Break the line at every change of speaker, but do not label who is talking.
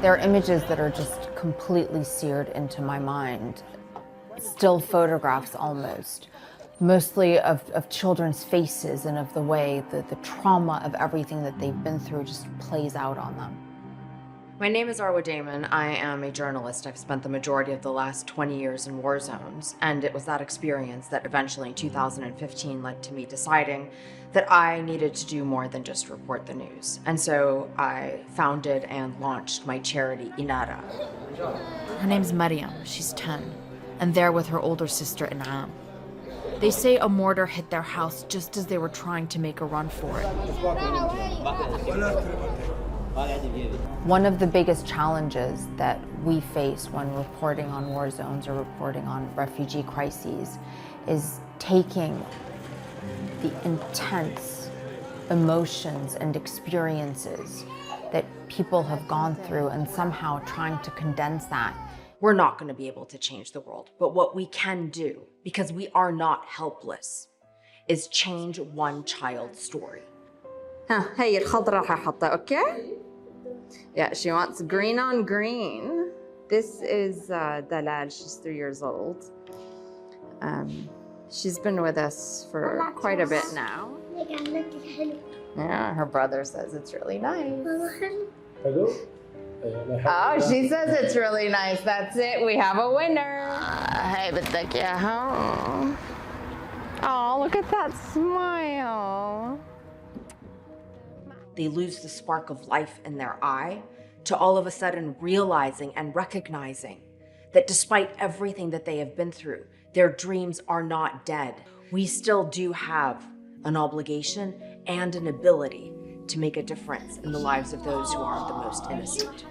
There are images that are just completely seared into my mind. Still photographs almost, mostly of children's faces and of the way that the trauma of everything that they've been through just plays out on them.
My name is Arwa Damon. I am a journalist. I've spent the majority of the last 20 years in war zones, and it was that experience that eventually in 2015 led to me deciding that I needed to do more than just report the news. And so I founded and launched my charity, INARA.
Her name's Mariam. She's 10, and there with her older sister, Inam. They say a mortar hit their house just as they were trying to make a run for it.
One of the biggest challenges that we face when reporting on war zones or reporting on refugee crises is taking the intense emotions and experiences that people have gone through and somehow trying to condense that.
We're not going to be able to change the world, but what we can do, because we are not helpless, is change one child's story.
هي الخضرة راح أحطها, okay? Yeah, she wants green on green. This is Dalal. She's 3 years old. She's been with us for quite a bit now. Yeah, her brother says it's really nice.
Hello?
Oh, she says it's really nice. That's it. We have a winner. Hey, بدك إياها? Oh, look at that smile.
They lose the spark of life in their eye to all of a sudden realizing and recognizing that despite everything that they have been through, their dreams are not dead. We still do have an obligation and an ability to make a difference in the lives of those who are the most innocent.